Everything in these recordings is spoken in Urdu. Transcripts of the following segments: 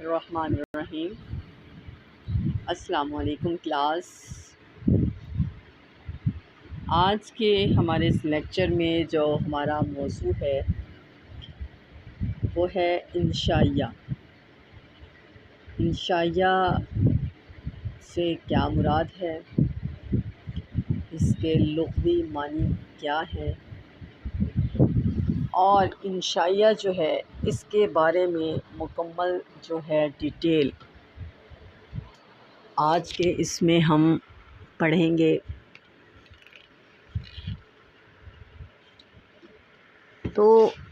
الرحمن الرحیم۔ السلام علیکم کلاس۔ آج کے ہمارے اس لیکچر میں جو ہمارا موضوع ہے وہ ہے انشائیہ۔ انشائیہ سے کیا مراد ہے، اس کے لغوی معنی کیا ہے، اور انشائیہ جو ہے اس کے بارے میں مکمل جو ہے ڈیٹیل آج کے اس میں ہم پڑھیں گے۔ تو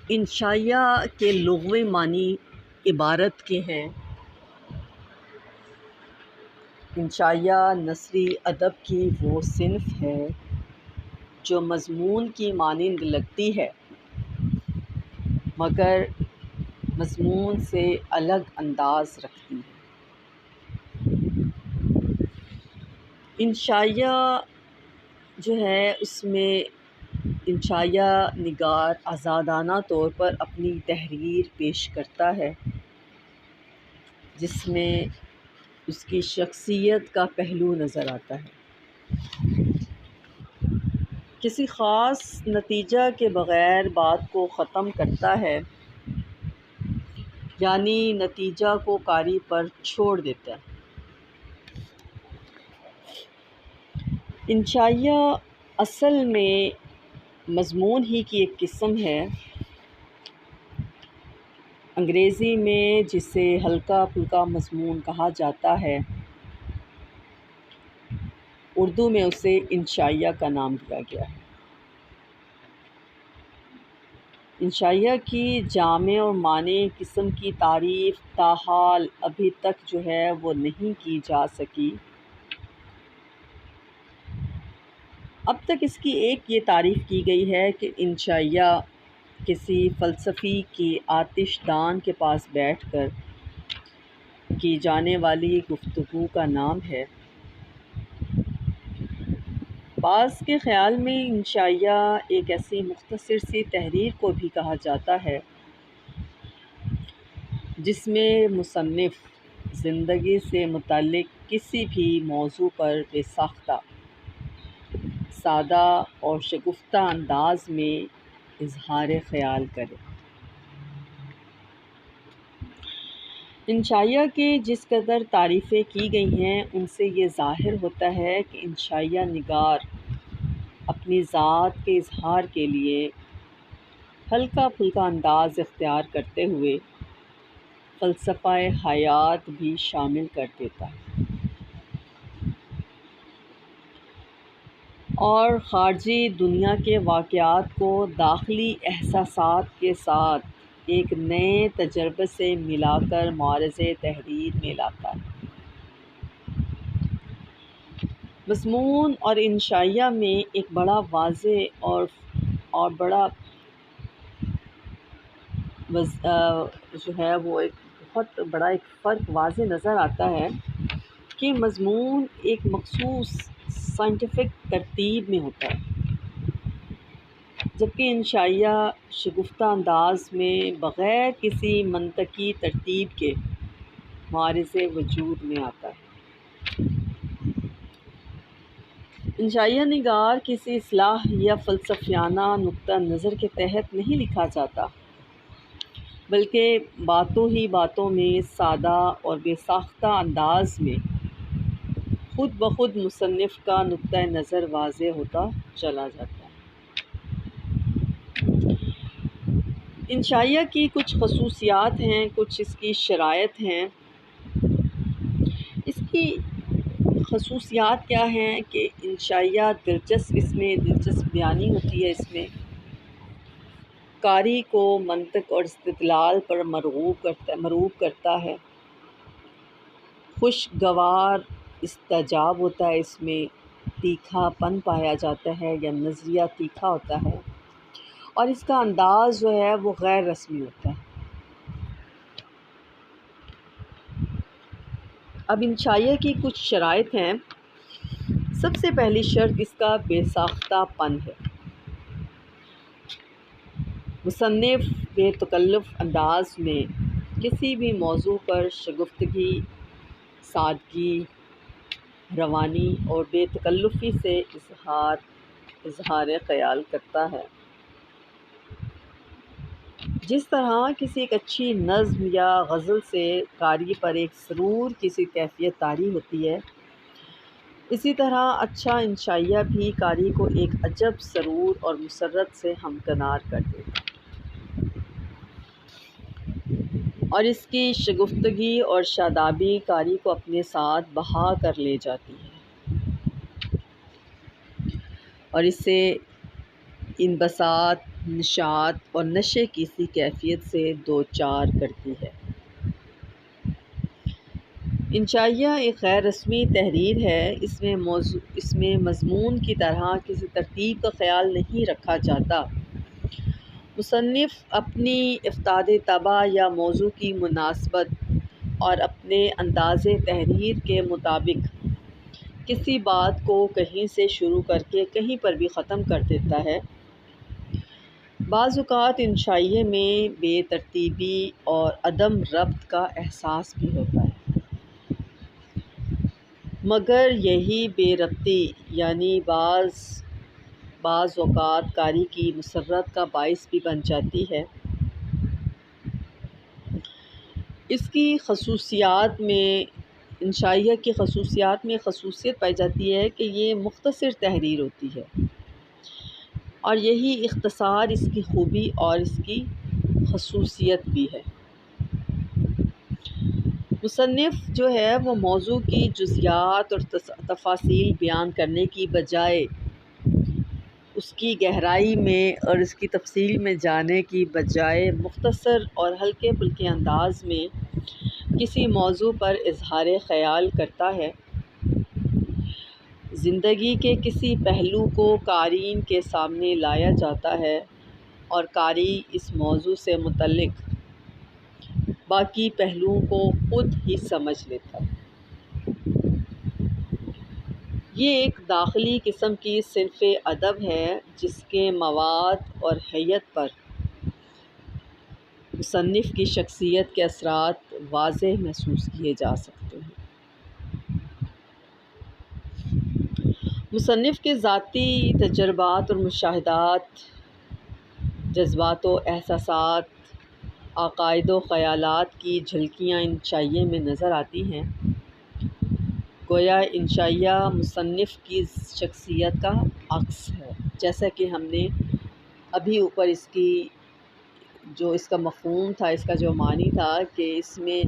انشائیہ کے لغوی معنی عبارت کے ہیں۔ انشائیہ نثری ادب کی وہ صنف ہے جو مضمون کی مانند لگتی ہے مگر مضمون سے الگ انداز رکھتی ہے۔ انشائیہ جو ہے اس میں انشائیہ نگار آزادانہ طور پر اپنی تحریر پیش کرتا ہے جس میں اس کی شخصیت کا پہلو نظر آتا ہے۔ کسی خاص نتیجہ کے بغیر بات کو ختم کرتا ہے، یعنی نتیجہ کو قاری پر چھوڑ دیتا ہے۔ انشائیہ اصل میں مضمون ہی کی ایک قسم ہے، انگریزی میں جسے ہلکا پھلکا مضمون کہا جاتا ہے، اردو میں اسے انشائیہ کا نام دیا گیا ہے۔ انشائیہ کی جامع اور مانع قسم کی تعریف تاحال ابھی تک جو ہے وہ نہیں کی جا سکی۔ اب تک اس کی ایک یہ تعریف کی گئی ہے کہ انشائیہ کسی فلسفی کی آتش دان کے پاس بیٹھ کر کی جانے والی گفتگو کا نام ہے۔ بعض کے خیال میں انشائیہ ایک ایسی مختصر سی تحریر کو بھی کہا جاتا ہے جس میں مصنف زندگی سے متعلق کسی بھی موضوع پر بے ساختہ، سادہ اور شگفتہ انداز میں اظہار خیال کرے۔ انشائیہ کے جس قدر تعریفیں کی گئی ہیں ان سے یہ ظاہر ہوتا ہے کہ انشائیہ نگار اپنی ذات کے اظہار کے لیے ہلکا پھلکا انداز اختیار کرتے ہوئے فلسفہ حیات بھی شامل کر دیتا ہے اور خارجی دنیا کے واقعات کو داخلی احساسات کے ساتھ ایک نئے تجربے سے ملا کر معرض تحریر میں لاتا ہے۔ مضمون اور انشائیہ میں ایک بڑا واضح اور بڑا جو ہے وہ ایک بہت بڑا ایک فرق واضح نظر آتا ہے کہ مضمون ایک مخصوص سائنٹیفک ترتیب میں ہوتا ہے، جبکہ انشائیہ شگفتہ انداز میں بغیر کسی منطقی ترتیب کے معرض وجود میں آتا ہے۔ انشائیہ نگار کسی اصطلاح یا فلسفیانہ نقطہ نظر کے تحت نہیں لکھا جاتا، بلکہ باتوں ہی باتوں میں سادہ اور بے ساختہ انداز میں خود بخود مصنف کا نقطہ نظر واضح ہوتا چلا جاتا ہے۔ انشائیہ کی کچھ خصوصیات ہیں، کچھ اس کی شرائط ہیں۔ اس کی خصوصیات کیا ہیں کہ انشائیہ اس میں دلچسپ بیانی ہوتی ہے، اس میں قاری کو منطق اور استدلال پر مرغوب کرتا ہے، خوشگوار استجاب ہوتا ہے، اس میں تیکھا پن پایا جاتا ہے یا نظریہ تیکھا ہوتا ہے، اور اس کا انداز جو ہے وہ غیر رسمی ہوتا ہے۔ اب انشائیہ کی کچھ شرائط ہیں۔ سب سے پہلی شرط اس کا بے ساختہ پن ہے۔ مصنف بے تکلف انداز میں کسی بھی موضوع پر شگفتگی، سادگی، روانی اور بے تکلفی سے اظہار خیال کرتا ہے۔ جس طرح کسی ایک اچھی نظم یا غزل سے قاری پر ایک سرور کسی کیفیت طاری ہوتی ہے، اسی طرح اچھا انشائیہ بھی قاری کو ایک عجب سرور اور مسرت سے ہمکنار کر دیتا ہے، اور اس کی شگفتگی اور شادابی قاری کو اپنے ساتھ بہا کر لے جاتی ہے اور اسے انبساط، نشاط اور نشے کی سی کیفیت سے دوچار کرتی ہے۔ انشائیہ ایک غیر رسمی تحریر ہے۔ اس میں مضمون کی طرح کسی ترتیب کا خیال نہیں رکھا جاتا۔ مصنف اپنی افتاد طبع یا موضوع کی مناسبت اور اپنے انداز تحریر کے مطابق کسی بات کو کہیں سے شروع کر کے کہیں پر بھی ختم کر دیتا ہے۔ بعض اوقات انشائیے میں بے ترتیبی اور عدم ربط کا احساس بھی ہوتا ہے، مگر یہی بے ربطی یعنی بعض اوقات قاری کی مسرت کا باعث بھی بن جاتی ہے۔ اس کی خصوصیات میں انشائیہ کی خصوصیت پائی جاتی ہے کہ یہ مختصر تحریر ہوتی ہے، اور یہی اختصار اس کی خوبی اور اس کی خصوصیت بھی ہے۔ مصنف جو ہے وہ موضوع کی جزیات اور تفاصیل بیان کرنے کی بجائے، اس کی گہرائی میں اور اس کی تفصیل میں جانے کی بجائے مختصر اور ہلکے پھلکے انداز میں کسی موضوع پر اظہار خیال کرتا ہے۔ زندگی کے کسی پہلو کو قارئین کے سامنے لایا جاتا ہے اور قاری اس موضوع سے متعلق باقی پہلوؤں کو خود ہی سمجھ لیتا ہے۔ یہ ایک داخلی قسم کی صنف ادب ہے جس کے مواد اور ہیئت پر مصنف کی شخصیت کے اثرات واضح محسوس کیے جا سکتے ہیں۔ مصنف کے ذاتی تجربات اور مشاہدات، جذبات و احساسات، عقائد و خیالات کی جھلکیاں انشائیے میں نظر آتی ہیں۔ گویا انشائیہ مصنف کی شخصیت کا عکس ہے، جیسا کہ ہم نے ابھی اوپر اس کا مفہوم تھا، اس کا جو معنی تھا کہ اس میں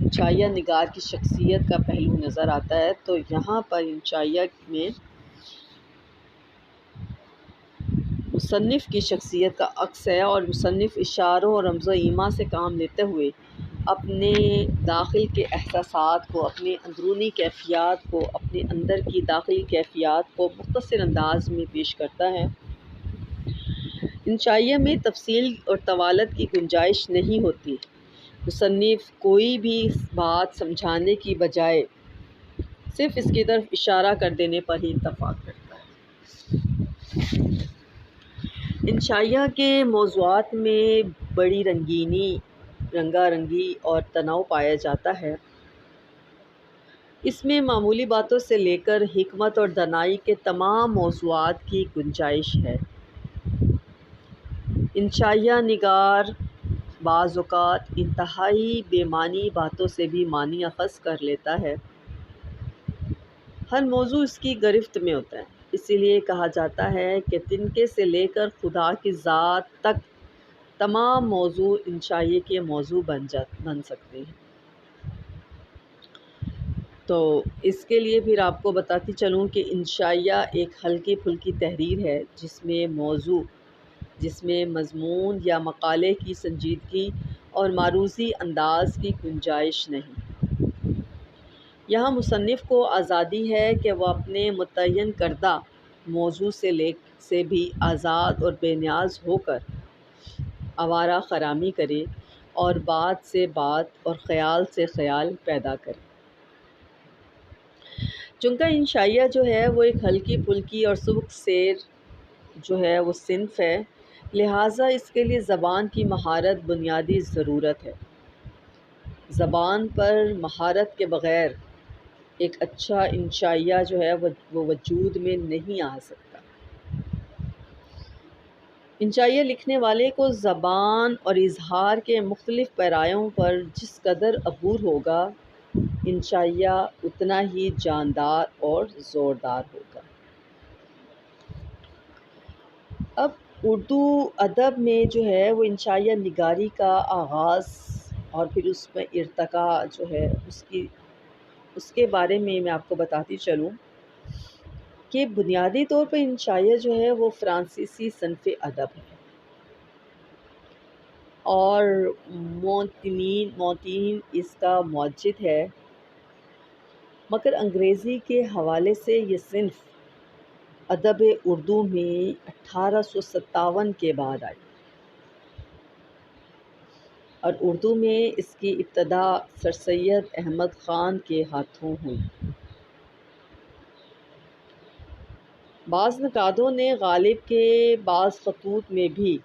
انشائیہ نگار کی شخصیت کا پہلو نظر آتا ہے، تو یہاں پر انشائیہ میں مصنف کی شخصیت کا عکس ہے، اور مصنف اشاروں اور رمز و ایما سے کام لیتے ہوئے اپنے داخل کے احساسات کو، اپنے اندرونی کیفیات کو، اپنے اندر کی داخلی کیفیات کو مختصر انداز میں پیش کرتا ہے۔ انشائیہ میں تفصیل اور طوالت کی گنجائش نہیں ہوتی۔ مصنف کوئی بھی بات سمجھانے کی بجائے صرف اس کی طرف اشارہ کر دینے پر ہی اتفاق کرتا ہے۔ انشائیہ کے موضوعات میں بڑی رنگا رنگی اور تنوع پایا جاتا ہے۔ اس میں معمولی باتوں سے لے کر حکمت اور دانائی کے تمام موضوعات کی گنجائش ہے۔ انشائیہ نگار بعض اوقات انتہائی بے معنی باتوں سے بھی معنی اخذ کر لیتا ہے۔ ہر موضوع اس کی گرفت میں ہوتا ہے، اسی لیے کہا جاتا ہے کہ تنکے سے لے کر خدا کی ذات تک تمام موضوع انشائیے کے موضوع بن سکتے ہیں۔ تو اس کے لیے پھر آپ کو بتاتی چلوں کہ انشائیہ ایک ہلکی پھلکی تحریر ہے جس میں مضمون یا مقالے کی سنجیدگی اور معروضی انداز کی گنجائش نہیں۔ یہاں مصنف کو آزادی ہے کہ وہ اپنے متعین کردہ موضوع سے بھی آزاد اور بے نیاز ہو کر آوارہ خرامی کرے اور بات سے بات اور خیال سے خیال پیدا کرے۔ چونکہ انشائیہ جو ہے وہ ایک ہلکی پھلکی اور سبک سیر جو ہے وہ صنف ہے، لہٰذا اس کے لیے زبان کی مہارت بنیادی ضرورت ہے۔ زبان پر مہارت کے بغیر ایک اچھا انشائیہ جو ہے وہ وجود میں نہیں آ سکتا۔ انشائیہ لکھنے والے کو زبان اور اظہار کے مختلف پیرایوں پر جس قدر عبور ہوگا، انشائیہ اتنا ہی جاندار اور زوردار ہوگا۔ اب اردو ادب میں جو ہے وہ انشائیہ نگاری کا آغاز اور پھر اس میں ارتقاء جو ہے اس کے بارے میں آپ کو بتاتی چلوں کہ بنیادی طور پر انشائیہ جو ہے وہ فرانسیسی صنف ادب ہے، اور مونتین اس کا موجد ہے، مگر انگریزی کے حوالے سے یہ صنف ادب اردو میں 1857 کے بعد آئی، اور اردو میں اس کی ابتدا سر سید احمد خان کے ہاتھوں ہوئی۔ بعض نقادوں نے غالب کے بعض خطوط میں بھی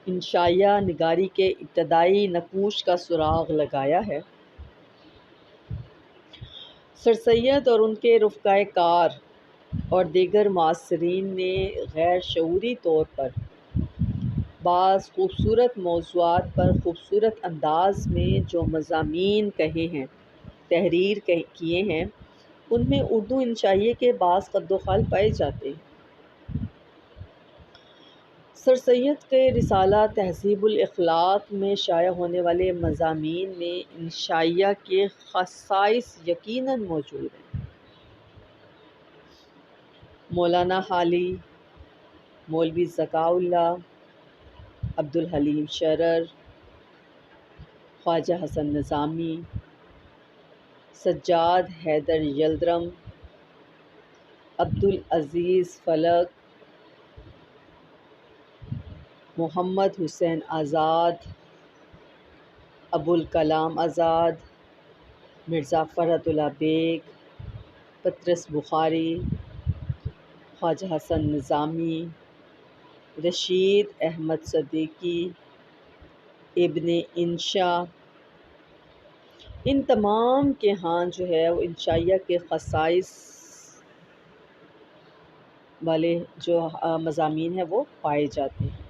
انشائیہ نگاری کے ابتدائی نقوش کا سراغ لگایا ہے۔ سر سید اور ان کے رفقائے کار اور دیگر معاصرین نے غیر شعوری طور پر بعض خوبصورت موضوعات پر خوبصورت انداز میں جو مضامین کہے ہیں، تحریر کیے ہیں، ان میں اردو انشائیے کے بعض قد و خال پائے جاتے ہیں۔ سر سید کے رسالہ تہذیب الاخلاق میں شائع ہونے والے مضامین میں انشائیہ کے خصائص یقیناً موجود ہیں۔ مولانا حالی، مولوی ذکاء اللہ، عبدالحلیم شرر، خواجہ حسن نظامی، سجاد حیدر یلدرم، عبدالعزیز فلک، محمد حسین آزاد، ابوالکلام آزاد، مرزا فرحت اللہ بیگ، پطرس بخاری، خواجہ حسن نظامی، رشید احمد صدیقی، ابن انشا، ان تمام کے ہاں جو ہے وہ انشائیہ کے خصائص والے جو مضامین ہیں وہ پائے جاتے ہیں۔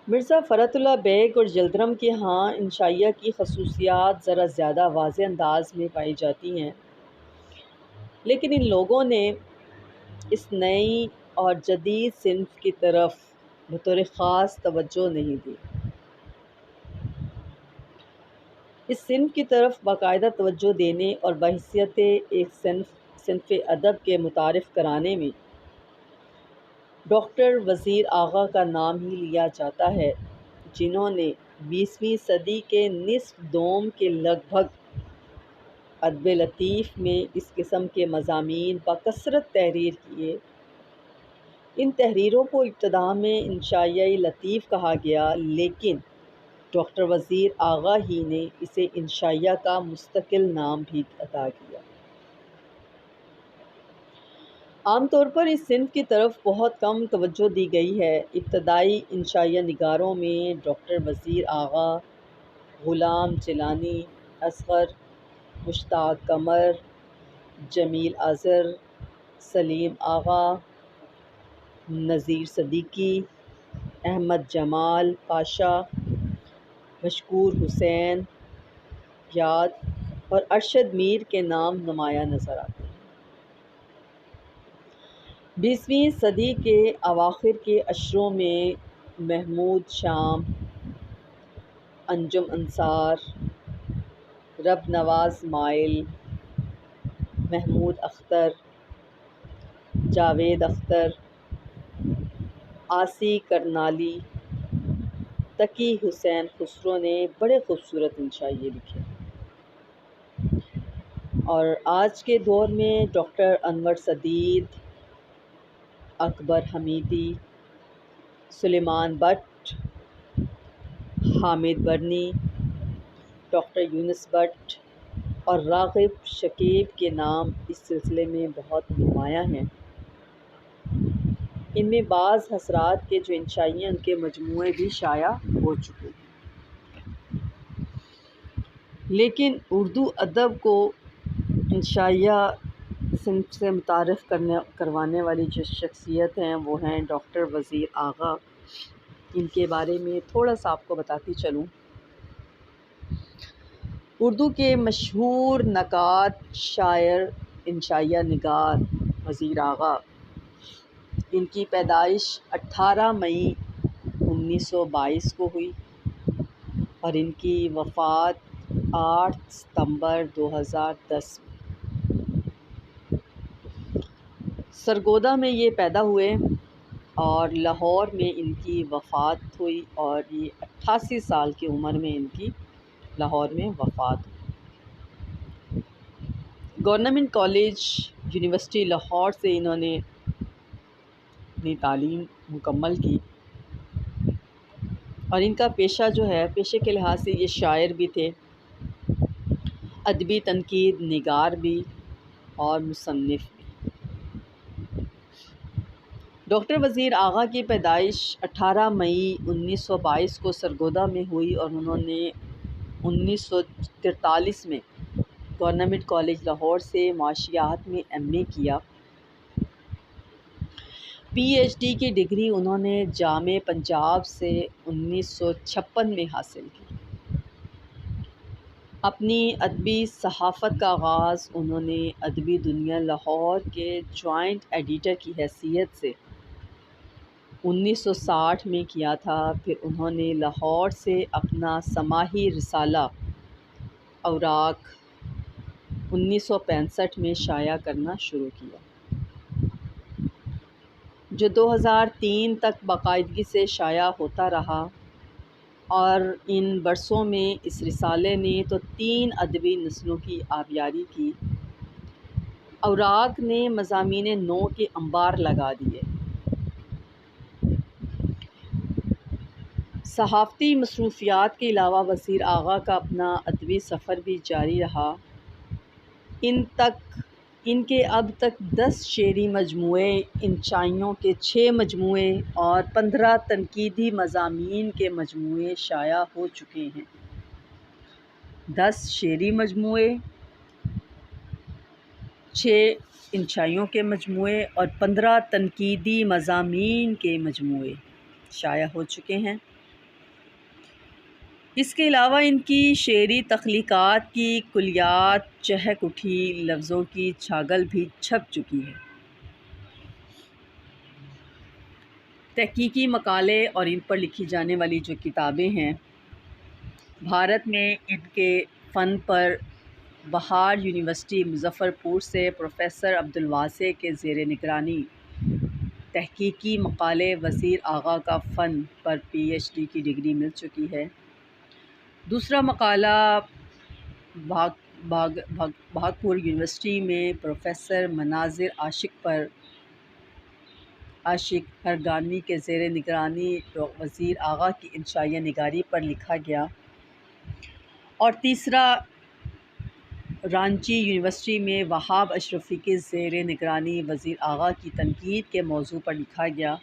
مرزا فرحت اللہ بیگ اور یلدرم کے ہاں انشائیہ کی خصوصیات ذرا زیادہ واضح انداز میں پائی جاتی ہیں، لیکن ان لوگوں نے اس نئی اور جدید صنف کی طرف بطور خاص توجہ نہیں دی۔ اس صنف کی طرف باقاعدہ توجہ دینے اور بحیثیت ایک صنف ادب کے متعارف کرانے میں ڈاکٹر وزیر آغا کا نام ہی لیا جاتا ہے، جنہوں نے 20ویں صدی کے نصف دوم کے لگ بھگ ادب لطیف میں اس قسم کے مضامین بکثرت تحریر کیے۔ ان تحریروں کو ابتدا میں انشائیہ لطیف کہا گیا، لیکن ڈاکٹر وزیر آغا ہی نے اسے انشائیہ کا مستقل نام بھی عطا کیا۔ عام طور پر اس صنف کی طرف بہت کم توجہ دی گئی ہے۔ ابتدائی انشائیہ نگاروں میں ڈاکٹر وزیر آغا، غلام جیلانی اصغر، مشتاق قمر، جمیل اظہر، سلیم آغا، نذیر صدیقی، احمد جمال پاشا، مشکور حسین یاد اور ارشد میر کے نام نمایاں نظر آتے ہیں۔ 20ویں صدی کے اواخر کے اشروں میں محمود شام، انجم انصار، رب نواز مائل، محمود اختر، جاوید اختر، عاصی کرنالی، تقی حسین خسرو نے بڑے خوبصورت انشائیے لکھے، اور آج کے دور میں ڈاکٹر انور سدید، اکبر حمیدی، سلیمان بٹ، حامد برنی، ڈاکٹر یونس بٹ اور راغب شکیب کے نام اس سلسلے میں بہت نمایاں ہیں۔ ان میں بعض حسرات کے جو انشائیاں ان کے مجموعے بھی شائع ہو چکے ہیں، لیکن اردو ادب کو انشائیہ سے متعارف کروانے والی جو شخصیت ہیں وہ ہیں ڈاکٹر وزیر آغا۔ ان کے بارے میں تھوڑا سا آپ کو بتاتی چلوں۔ اردو کے مشہور نقاد، شاعر، انشائیہ نگار وزیر آغا، ان کی پیدائش 18 مئی 1922 کو ہوئی اور ان کی وفات 8 ستمبر 2010 میں۔ سرگودا میں یہ پیدا ہوئے اور لاہور میں ان کی وفات ہوئی، اور یہ 88 سال کی عمر میں ان کی لاہور میں وفات ہوئی۔ گورنمنٹ کالج یونیورسٹی لاہور سے انہوں نے اپنی تعلیم مکمل کی، اور ان کا پیشہ جو ہے، پیشے کے لحاظ سے یہ شاعر بھی تھے، ادبی تنقید نگار بھی اور مصنف بھی۔ ڈاکٹر وزیر آغا کی پیدائش 18 مئی 1922 کو سرگودا میں ہوئی، اور انہوں نے 1943 میں گورنمنٹ کالج لاہور سے معاشیات میں ایم اے کیا۔ پی ایچ ڈی کی ڈگری انہوں نے جامعہ پنجاب سے 1956 میں حاصل کی۔ اپنی ادبی صحافت کا آغاز انہوں نے ادبی دنیا لاہور کے جوائنٹ ایڈیٹر کی حیثیت سے 1960 میں کیا تھا۔ پھر انہوں نے لاہور سے اپنا سماعی رسالہ اوراق 1965 میں شائع کرنا شروع کیا، جو 2003 تک باقاعدگی سے شائع ہوتا رہا، اور ان برسوں میں اس رسالے نے تو 3 ادبی نسلوں کی آبیاری کی۔ اوراق نے مضامین نو کے انبار لگا دیے۔ صحافتی مصروفیات کے علاوہ وزیر آغا کا اپنا ادبی سفر بھی جاری رہا۔ ان کے اب تک 10 شعری مجموعے، انشائیوں کے 6 مجموعے اور 15 تنقیدی مضامین کے مجموعے شائع ہو چکے ہیں۔ 10 شعری مجموعے، 6 انشائیوں کے مجموعے اور 15 تنقیدی مضامین کے مجموعے شائع ہو چکے ہیں۔ اس کے علاوہ ان کی شعری تخلیقات کی کلیات چہک اٹھی، لفظوں کی چھاگل بھی چھپ چکی ہے۔ تحقیقی مقالے اور ان پر لکھی جانے والی جو کتابیں ہیں، بھارت میں ان کے فن پر بہار یونیورسٹی مظفر پور سے پروفیسر عبدالواسع کے زیر نگرانی تحقیقی مقالے وزیر آغا کا فن پر پی ایچ ڈی کی ڈگری مل چکی ہے۔ دوسرا مقالہ بھاگپور یونیورسٹی میں پروفیسر مناظر عاشق ہرگانی کے زیر نگرانی وزیر آغا کی انشائیہ نگاری پر لکھا گیا، اور تیسرا رانچی یونیورسٹی میں وہاب اشرفی کے زیر نگرانی وزیر آغا کی تنقید کے موضوع پر لکھا گیا،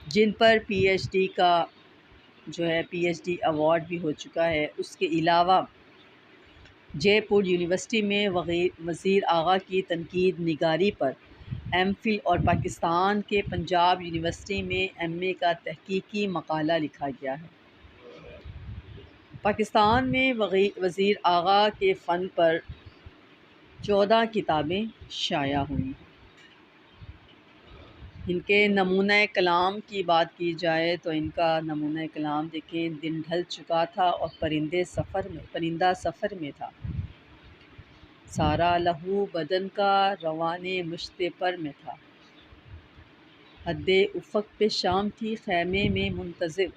جن پر پی ایچ ڈی ایوارڈ بھی ہو چکا ہے۔ اس کے علاوہ جے پور یونیورسٹی میں وزیر آغا کی تنقید نگاری پر ایم فل اور پاکستان کے پنجاب یونیورسٹی میں ایم اے کا تحقیقی مقالہ لکھا گیا ہے۔ پاکستان میں وزیر آغا کے فن پر 14 کتابیں شائع ہوئی۔ ان کے نمونہ کلام کی بات کی جائے تو ان کا نمونہ کلام دیکھیں، دن ڈھل چکا تھا اور پرندہ سفر میں تھا، سارا لہو بدن کا روان مشت پر میں تھا، حد افق پہ شام تھی خیمے میں منتظر،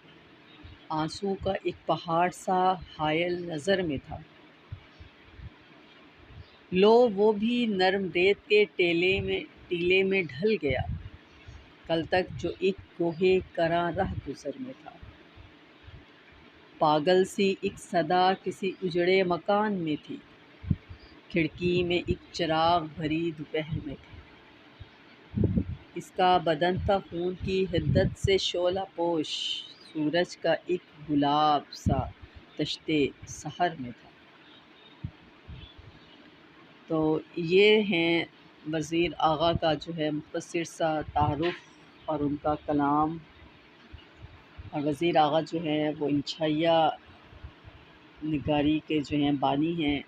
آنسو کا ایک پہاڑ سا حائل نظر میں تھا، لو وہ بھی نرم ریت کے ٹیلے میں ڈھل گیا، کل تک جو ایک کوہ کراں رہ گزر میں تھا، پاگل سی ایک صدا کسی اجڑے مکان میں تھی، کھڑکی میں ایک چراغ بھری دوپہر میں تھی۔ اس کا بدن تھا خون کی حدت سے شعلہ پوش، سورج کا ایک گلاب سا تشتے سحر میں تھا۔ تو یہ ہیں وزیر آغا کا جو ہے مختصر سا تعارف اور ان کا کلام۔ اور وزیر آغا جو ہیں وہ انشائیہ نگاری کے جو ہیں بانی ہیں۔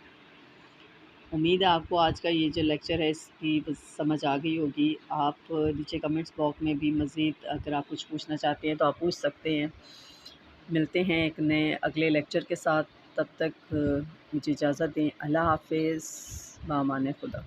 امید ہے آپ کو آج کا یہ جو لیکچر ہے اس کی سمجھ آ گئی ہوگی۔ آپ نیچے کمنٹس باکس میں بھی مزید اگر آپ کچھ پوچھنا چاہتے ہیں تو آپ پوچھ سکتے ہیں۔ ملتے ہیں ایک نئے اگلے لیکچر کے ساتھ، تب تک مجھے اجازت دیں۔ اللہ حافظ، بامان خدا۔